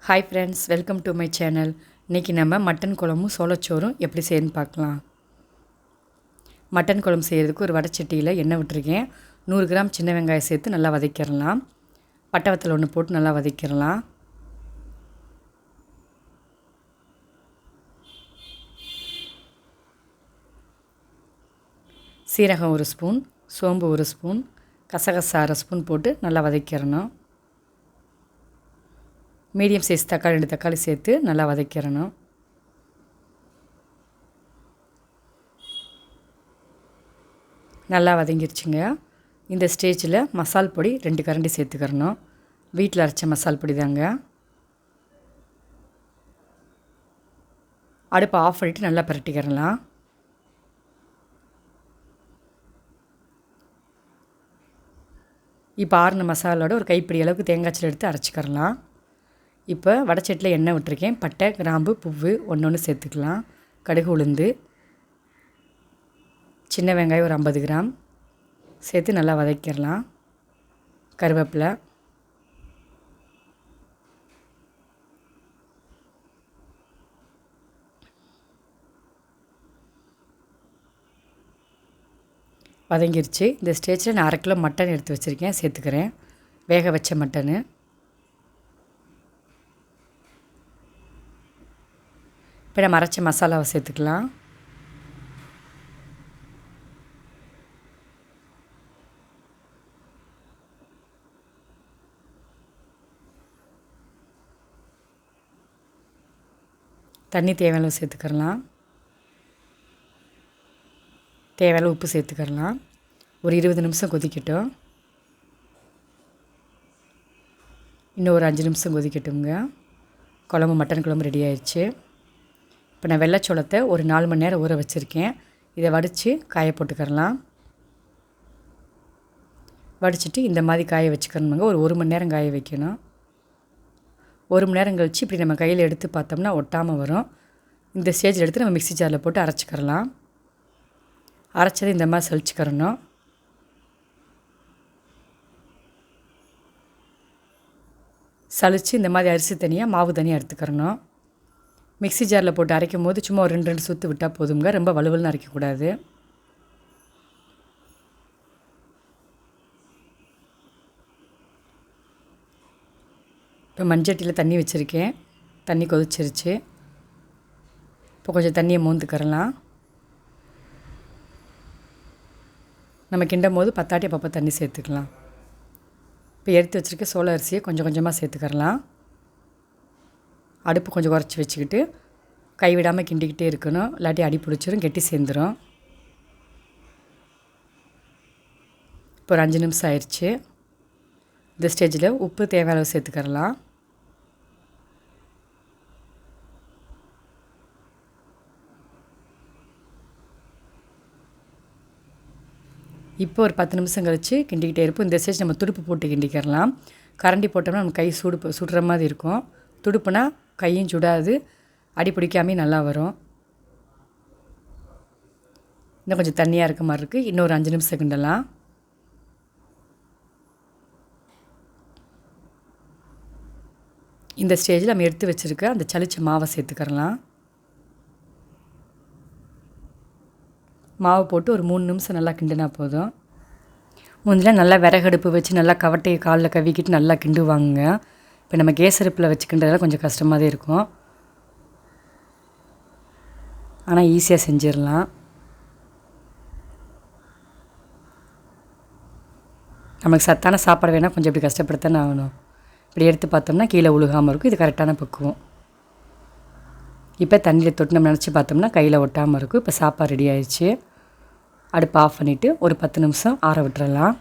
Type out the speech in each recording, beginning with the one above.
Hi friends, welcome to my channel. இன்றைக்கி நம்ம mutton குழம்பும் சோளச்சோறும் எப்படி செய்யணும்னு பார்க்கலாம். மட்டன் குழம்பு செய்கிறதுக்கு ஒரு வடைச்சட்டியில் எண்ணெய் விட்டுருக்கேன். 100 கிராம் சின்ன வெங்காயம் சேர்த்து நல்லா வதக்கிடலாம். பட்டை வத்தல் ஒன்று போட்டு நல்லா வதக்கிடலாம். சீரகம் 1 ஸ்பூன், சோம்பு 1 ஸ்பூன், கசகசா 1/2 ஸ்பூன் போட்டு நல்லா வதக்கிடணும். மீடியம் சைஸ் தக்காளி 2 தக்காளி சேர்த்து நல்லா வதக்கிடணும். நல்லா வதங்கிருச்சுங்க. இந்த ஸ்டேஜில் மசால் பொடி 2 கரண்டி சேர்த்துக்கிறணும். வீட்டில் அரைச்ச மசால் பொடி தாங்க. அடுப்பை ஆஃப் பண்ணிவிட்டு நல்லா பரட்டிக்கிறலாம். இப்போ ஆறுன மசாலோட ஒரு கைப்பிடி அளவுக்கு தேங்காய்ச்சல் எடுத்து அரைச்சிக்கிறலாம். இப்போ வடைச்சட்டியில் எண்ணெய் விட்டுருக்கேன். பட்டை, கிராம்பு, பூவு ஒன்று சேர்த்துக்கலாம். கடுகு, உளுந்து, சின்ன வெங்காயம் ஒரு 50 கிராம் சேர்த்து நல்லா வதக்கிடலாம். கருவேப்பிலை, வதங்கிருச்சு. இந்த ஸ்டேஜில் நான் 1/2 கிலோ மட்டன் எடுத்து வச்சுருக்கேன், சேர்த்துக்கிறேன். வேக வச்ச மட்டனு. இப்போ நம்ம அரைச்ச மசாலாவை சேர்த்துக்கலாம். தண்ணி தேவையான சேர்த்துக்கிறலாம். தேவையான உப்பு சேர்த்துக்கிறலாம். ஒரு 20 நிமிஷம் கொதிக்கட்டும். இன்னும் ஒரு 5 நிமிஷம் கொதிக்கட்டுங்க. குழம்பு மட்டன் குழம்பு ரெடி ஆயிடுச்சு. இப்போ நான் வெள்ளைச்சோளத்தை ஒரு 4 மணி நேரம் ஊற வச்சுருக்கேன். இதை வடித்து காய போட்டுக்கிறலாம். வடிச்சிட்டு இந்த மாதிரி காய வச்சுக்கணுங்க. ஒரு 1 மணி நேரம் காய வைக்கணும். 1 மணி நேரம் கழித்து இப்படி நம்ம கையில் எடுத்து பார்த்தோம்னா ஒட்டாமல் வரும். இந்த ஸ்டேஜில் எடுத்து நம்ம மிக்ஸி ஜாரில் போட்டு அரைச்சிக்கிறலாம். அரைச்சது இந்த மாதிரி சலிச்சுக்கிறணும். சலித்து இந்த மாதிரி அரிசி தனியாக, மாவு தனியாக எடுத்துக்கிறணும். மிக்ஸி ஜாரில் போட்டு அரைக்கும் போது சும்மா ஒரு 2 சுற்று விட்டால் போதுங்க. ரொம்ப வலுவலுன்னு அரைக்கக்கூடாது. இப்போ மண்சட்டியில் தண்ணி வச்சுருக்கேன். தண்ணி கொதிச்சிருச்சு. இப்போ கொஞ்சம் தண்ணியை மோந்துக்கிறலாம். நம்ம கிண்டும் போது பத்தாட்டி அப்பப்போ தண்ணி சேர்த்துக்கலாம். இப்போ எடுத்து வச்சுருக்க சோள அரிசியை கொஞ்சம் கொஞ்சமாக சேர்த்துக்கிறலாம். அடுப்பு கொஞ்சம் குறைச்சி வச்சுக்கிட்டு கைவிடாமல் கிண்டிக்கிட்டே இருக்கணும். இல்லாட்டி அடி பிடிச்சிரும், கெட்டி சேர்ந்துடும். இப்போ ஒரு 5 நிமிஷம் ஆயிடுச்சு. இந்த ஸ்டேஜில் உப்பு தேவையான அளவு சேர்த்துக்கிறலாம். இப்போ ஒரு 10 நிமிஷம் கழித்து கிண்டிக்கிட்டே இருப்போம். இந்த ஸ்டேஜ் நம்ம துடுப்பு போட்டு கிண்டிக்கிறலாம். கரண்டி போட்டோம்னா நம்ம கை சுடுற மாதிரி இருக்கும். துடுப்புனா கையும் சுடாது, அடி பிடிக்காமே நல்லா வரும். இன்னும் கொஞ்சம் தண்ணியாக இருக்க மாதிரி இருக்குது. இன்னொரு 5 நிமிஷம் கிண்டலாம். இந்த ஸ்டேஜில் நம்ம எடுத்து வச்சுருக்க அந்த சளிச்ச மாவை சேர்த்துக்கிறலாம். மாவு போட்டு ஒரு 3 நிமிஷம் நல்லா கிண்டினா போதும். முந்தில் நல்லா விறகடுப்பு வச்சு நல்லா கவட்டையை காலில் கவிக்கிட்டு நல்லா கிண்டுவாங்க. இப்போ நம்ம கேஸ் அடுப்பில் வச்சுக்கின்றதெல்லாம் கொஞ்சம் கஷ்டமாக தான் இருக்கும். ஆனால் ஈஸியாக செஞ்சிடலாம். நமக்கு சத்தான சாப்பாடு வேணால் கொஞ்சம் இப்படி கஷ்டப்படுத்தானே ஆகணும். இப்படி எடுத்து பார்த்தோம்னா கீழே உழுகாமல் இருக்கும். இது கரெக்டான பக்குவம். இப்போ தண்ணியில் தொட்டு நம்ம நினச்சி பார்த்தோம்னா கையில் ஒட்டாமல் இருக்கும். இப்போ சாப்பாடு ரெடி ஆயிடுச்சு. அடுப்பு ஆஃப் பண்ணிவிட்டு ஒரு 10 நிமிஷம் ஆற விட்டுறலாம்.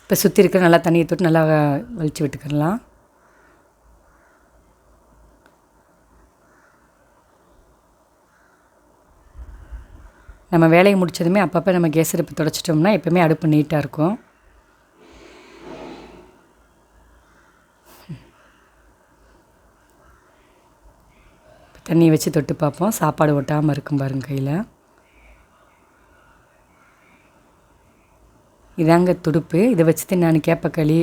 இப்போ சுற்றி இருக்கிற நல்லா தண்ணியை தொட்டு நல்லா வலிச்சு விட்டுக்கிறலாம். நம்ம வேலையை முடித்ததுமே அப்பப்போ நம்ம கேஸ் அடுப்பு துடைச்சிட்டோம்னா எப்போவுமே அடுப்பு நீட்டாக இருக்கும். தண்ணியை வச்சு தொட்டு பார்ப்போம். சாப்பாடு ஒட்டாமல் இருக்கும் பாருங்க கையில். இதாங்க துடுப்பு. இதை வச்சுட்டு நான் கேப்பக்களி,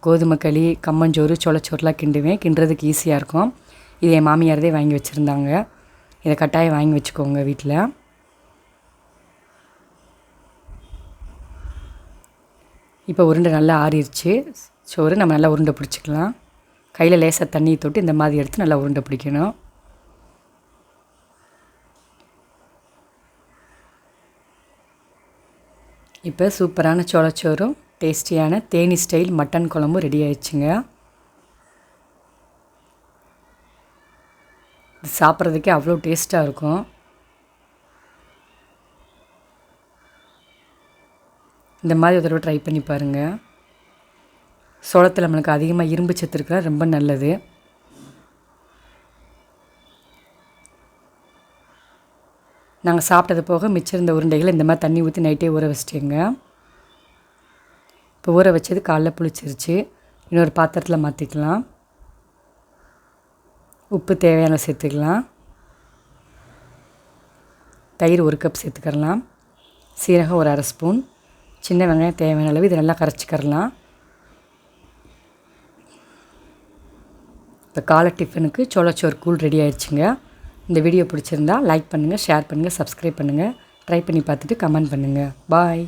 கோதுமை களி, கம்மஞ்சோறு, சோளச்சோறுலாம் கிண்டுவேன். கிண்டுறதுக்கு ஈஸியாக இருக்கும். இது என் மாமியாரதே வாங்கி வச்சுருந்தாங்க. இதை கட்டாயம் வாங்கி வச்சுக்கோங்க வீட்டில். இப்போ உருண்டை நல்லா ஆறிடுச்சு. சோறு நம்ம நல்லா உருண்டை பிடிச்சிக்கலாம். கையில் லேசாக தண்ணியை தொட்டு இந்த மாதிரி எடுத்து நல்லா உருண்டை பிடிக்கணும். இப்போ சூப்பரான சோளச்சோறும் டேஸ்டியான தேனி ஸ்டைல் மட்டன் குழம்பும் ரெடி ஆயிடுச்சுங்க. இது சாப்பிட்றதுக்கே அவ்வளோ டேஸ்ட்டாக இருக்கும். இந்த மாதிரி ஒரு தடவை ட்ரை பண்ணி பாருங்கள். சோளத்தில் நம்மளுக்கு அதிகமாக இரும்பு சத்து இருக்கிற ரொம்ப நல்லது. நாங்கள் சாப்பிட்டது போக மிச்சம் இருந்த உருண்டைகளை இந்த மாதிரி தண்ணி ஊற்றி நைட்டே ஊற வச்சிட்டேங்க. இப்போ ஊற வச்சது காலைல புளிச்சிருச்சு. இன்னொரு பாத்திரத்தில் மாற்றிக்கலாம். உப்பு தேவையான சேர்த்துக்கலாம். தயிர் 1 கப் சேர்த்துக்கலாம். சீரகம் ஒரு 1/2 ஸ்பூன். சின்ன வெங்காயம் தேவையான அளவு. இது நல்லா கரைச்சிக்கிறலாம். இப்போ காலை டிஃபனுக்கு சோளச்சோறு கூழ் ரெடி ஆயிடுச்சுங்க. இந்த வீடியோ பிடிச்சிருந்தா லைக் பண்ணுங்கள், ஷேர் பண்ணுங்கள், சப்ஸ்கிரைப் பண்ணுங்கள். ட்ரை பண்ணி பார்த்துட்டு கமெண்ட் பண்ணுங்கள். பாய்.